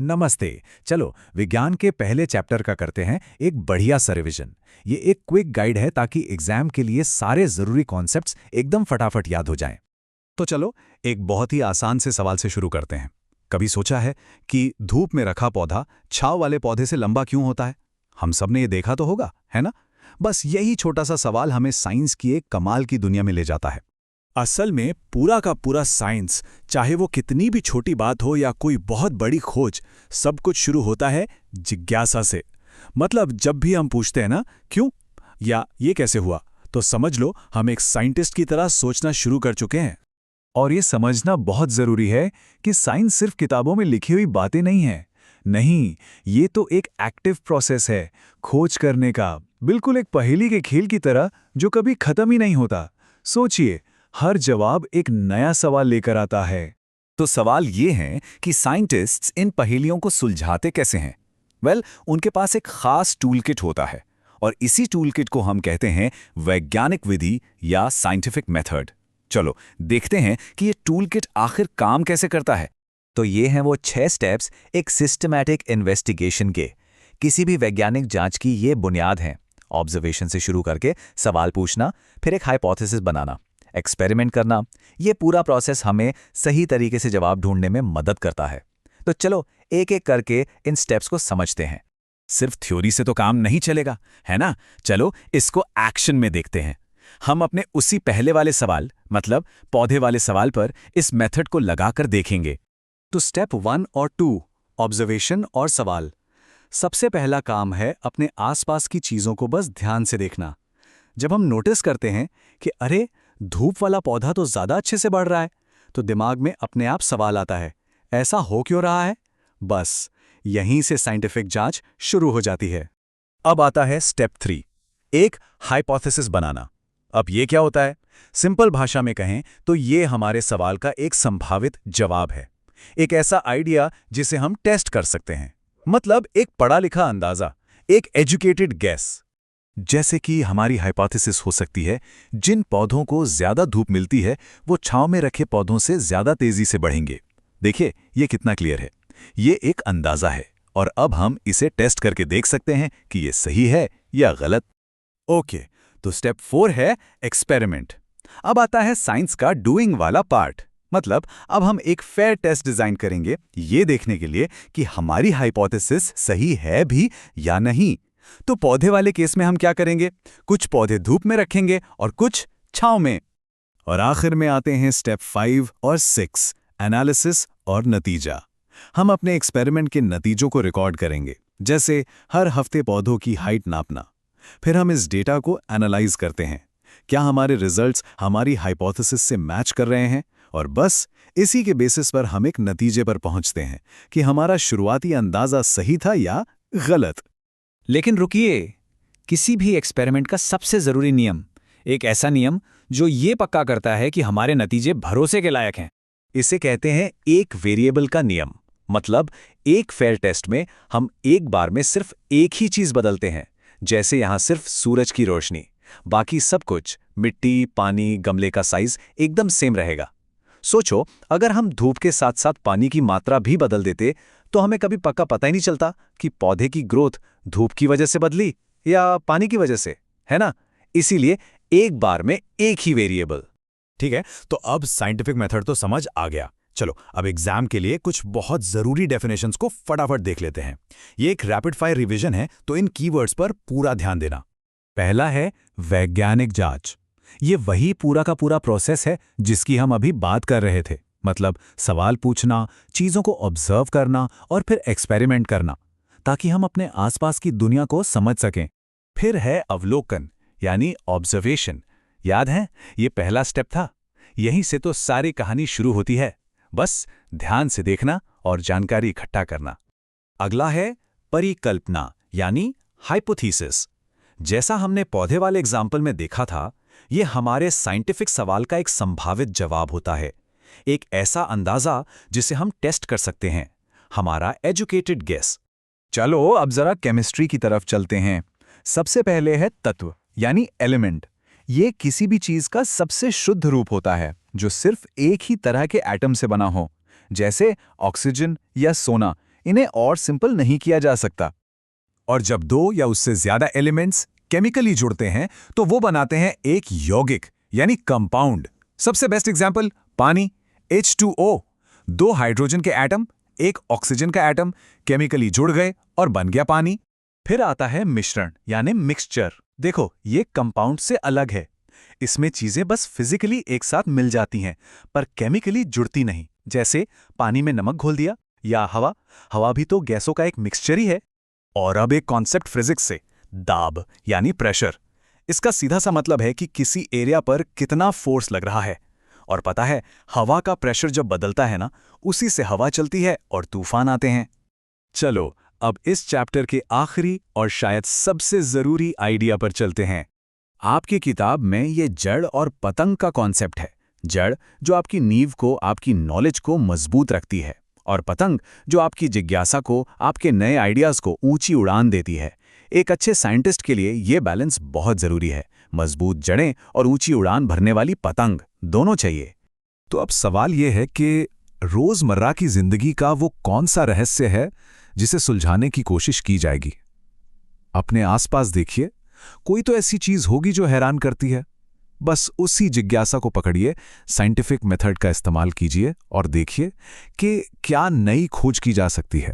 नमस्ते। चलो विज्ञान के पहले चैप्टर का करते हैं एक बढ़िया सा रिवीजन। ये एक क्विक गाइड है ताकि एग्जाम के लिए सारे जरूरी कॉन्सेप्ट्स एकदम फटाफट याद हो जाएं। तो चलो एक बहुत ही आसान से सवाल से शुरू करते हैं। कभी सोचा है कि धूप में रखा पौधा छांव वाले पौधे से लंबा क्यों होता है? हम सब ने ये देखा तो होगा, है ना? बस यही छोटा सा सवाल हमें साइंस की एक कमाल की दुनिया में ले जाता है। असल में पूरा का पूरा साइंस, चाहे वो कितनी भी छोटी बात हो या कोई बहुत बड़ी खोज, सब कुछ शुरू होता है जिज्ञासा से। मतलब जब भी हम पूछते हैं ना क्यों या ये कैसे हुआ, तो समझ लो हम एक साइंटिस्ट की तरह सोचना शुरू कर चुके हैं। और ये समझना बहुत जरूरी है कि साइंस सिर्फ किताबों में लिखी हुई बातें नहीं है। नहीं, ये तो एक एक्टिव प्रोसेस है खोज करने का, बिल्कुल एक पहेली के खेल की तरह जो कभी खत्म ही नहीं होता। सोचिए, हर जवाब एक नया सवाल लेकर आता है। तो सवाल ये है कि साइंटिस्ट्स इन पहेलियों को सुलझाते कैसे हैं? उनके पास एक खास टूलकिट होता है और इसी टूलकिट को हम कहते हैं वैज्ञानिक विधि या साइंटिफिक मेथड। चलो देखते हैं कि ये टूलकिट आखिर काम कैसे करता है। तो ये हैं वो 6 स्टेप्स एक सिस्टमैटिक इन्वेस्टिगेशन के। किसी भी वैज्ञानिक जांच की ये बुनियाद हैं। ऑब्जर्वेशन से शुरू करके सवाल पूछना, फिर एक हाइपोथेसिस बनाना, एक्सपेरिमेंट करना। ये पूरा प्रोसेस हमें सही तरीके से जवाब ढूंढने में मदद करता है। तो चलो एक एक करके इन स्टेप्स को समझते हैं। सिर्फ थ्योरी से तो काम नहीं चलेगा, है ना? चलो इसको एक्शन में देखते हैं। हम अपने उसी पहले वाले सवाल, मतलब पौधे वाले सवाल पर इस मेथड को लगाकर देखेंगे। तो स्टेप 1 और 2, ऑब्जर्वेशन और सवाल। सबसे पहला काम है अपने आसपास की चीजों को बस ध्यान से देखना। जब हम नोटिस करते हैं कि अरे, धूप वाला पौधा तो ज्यादा अच्छे से बढ़ रहा है, तो दिमाग में अपने आप सवाल आता है, ऐसा हो क्यों रहा है? बस यहीं से साइंटिफिक जांच शुरू हो जाती है। अब आता है स्टेप 3, एक हाइपोथेसिस बनाना। अब ये क्या होता है? सिंपल भाषा में कहें तो ये हमारे सवाल का एक संभावित जवाब है, एक ऐसा आइडिया जिसे हम टेस्ट कर सकते हैं। मतलब एक पढ़ा लिखा अंदाजा, एक एजुकेटेड गेस। जैसे कि हमारी हाइपोथेसिस हो सकती है, जिन पौधों को ज्यादा धूप मिलती है वो छांव में रखे पौधों से ज्यादा तेजी से बढ़ेंगे। देखिए ये कितना क्लियर है। ये एक अंदाजा है और अब हम इसे टेस्ट करके देख सकते हैं कि ये सही है या गलत। ओके, तो स्टेप 4 है एक्सपेरिमेंट। अब आता है साइंस का डूइंग वाला पार्ट। मतलब अब हम एक फेयर टेस्ट डिजाइन करेंगे, ये देखने के लिए कि हमारी हाइपोथेसिस सही है भी या नहीं। तो पौधे वाले केस में हम क्या करेंगे? कुछ पौधे धूप में रखेंगे और कुछ छांव में। और आखिर में आते हैं स्टेप 5 और 6, एनालिसिस और नतीजा। हम अपने एक्सपेरिमेंट के नतीजों को रिकॉर्ड करेंगे, जैसे हर हफ्ते पौधों की हाइट नापना। फिर हम इस डेटा को एनालाइज करते हैं, क्या हमारे रिजल्ट्स हमारी हाइपोथेसिस से मैच कर रहे हैं, और बस इसी के बेसिस पर हम एक नतीजे पर पहुंचते हैं कि हमारा शुरुआती अंदाजा सही था या गलत। लेकिन रुकिए, किसी भी एक्सपेरिमेंट का सबसे जरूरी नियम, एक ऐसा नियम जो ये पक्का करता है कि हमारे नतीजे भरोसे के लायक हैं। इसे कहते हैं एक वेरिएबल का नियम। मतलब एक फेयर टेस्ट में हम एक बार में सिर्फ एक ही चीज बदलते हैं। जैसे यहां सिर्फ सूरज की रोशनी, बाकी सब कुछ, मिट्टी, पानी, गमले का साइज एकदम सेम रहेगा। सोचो, अगर हम धूप के साथ साथ पानी की मात्रा भी बदल देते तो हमें कभी पक्का पता ही नहीं चलता कि पौधे की ग्रोथ धूप की वजह से बदली या पानी की वजह से, है ना? इसीलिए एक बार में एक ही वेरिएबल। ठीक है, तो अब साइंटिफिक मेथड तो समझ आ गया। चलो अब एग्जाम के लिए कुछ बहुत जरूरी डेफिनेशंस को फटाफट देख लेते हैं। ये एक रैपिड फायर रिवीजन है, तो इन कीवर्ड्स पर पूरा ध्यान देना। पहला है वैज्ञानिक जांच। ये वही पूरा का पूरा प्रोसेस है जिसकी हम अभी बात कर रहे थे। मतलब सवाल पूछना, चीजों को ऑब्जर्व करना और फिर एक्सपेरिमेंट करना, ताकि हम अपने आसपास की दुनिया को समझ सकें। फिर है अवलोकन, यानी ऑब्जर्वेशन। याद है, ये पहला स्टेप था। यहीं से तो सारी कहानी शुरू होती है। बस ध्यान से देखना और जानकारी इकट्ठा करना। अगला है परिकल्पना, यानी हाइपोथेसिस। जैसा हमने पौधे वाले एग्जाम्पल में देखा था, ये हमारे साइंटिफिक सवाल का एक संभावित जवाब होता है, एक ऐसा अंदाजा जिसे हम टेस्ट कर सकते हैं, हमारा एजुकेटेड गेस। चलो अब जरा केमिस्ट्री की तरफ चलते हैं। सबसे पहले है तत्व, यानी एलिमेंट। ये किसी भी चीज का सबसे शुद्ध रूप होता है जो सिर्फ एक ही तरह के एटम से बना हो। जैसे ऑक्सीजन या सोना, इन्हें और सिंपल नहीं किया जा सकता। और जब दो या उससे ज्यादा एलिमेंट्स केमिकली जुड़ते हैं तो वो बनाते हैं एक यौगिक यानी कंपाउंड। सबसे बेस्ट एग्जांपल पानी, H2O। दो हाइड्रोजन के एटम, एक ऑक्सीजन का एटम केमिकली जुड़ गए और बन गया पानी। फिर आता है मिश्रण यानी मिक्सचर। देखो, ये कंपाउंड से अलग है। इसमें चीजें बस फिजिकली एक साथ मिल जाती हैं पर केमिकली जुड़ती नहीं। जैसे पानी में नमक घोल दिया, या हवा भी तो गैसों का एक मिक्सचर ही है। और अब एक कॉन्सेप्ट फिजिक्स से, दाब यानी प्रेशर। इसका सीधा सा मतलब है कि किसी एरिया पर कितना फोर्स लग रहा है। और पता है, हवा का प्रेशर जब बदलता है ना, उसी से हवा चलती है और तूफान आते हैं। चलो अब इस चैप्टर के आखिरी और शायद सबसे जरूरी आइडिया पर चलते हैं। आपकी किताब में ये जड़ और पतंग का कॉन्सेप्ट है। जड़ जो आपकी नींव को, आपकी नॉलेज को मजबूत रखती है, और पतंग जो आपकी जिज्ञासा को, आपके नए आइडियाज को ऊंची उड़ान देती है। एक अच्छे साइंटिस्ट के लिए ये बैलेंस बहुत जरूरी है। मजबूत जड़ें और ऊंची उड़ान भरने वाली पतंग दोनों चाहिए। तो अब सवाल यह है कि रोजमर्रा की जिंदगी का वो कौन सा रहस्य है जिसे सुलझाने की कोशिश की जाएगी। अपने आसपास देखिए, कोई तो ऐसी चीज होगी जो हैरान करती है। बस उसी जिज्ञासा को पकड़िए, साइंटिफिक मेथड का इस्तेमाल कीजिए और देखिए कि क्या नई खोज की जा सकती है।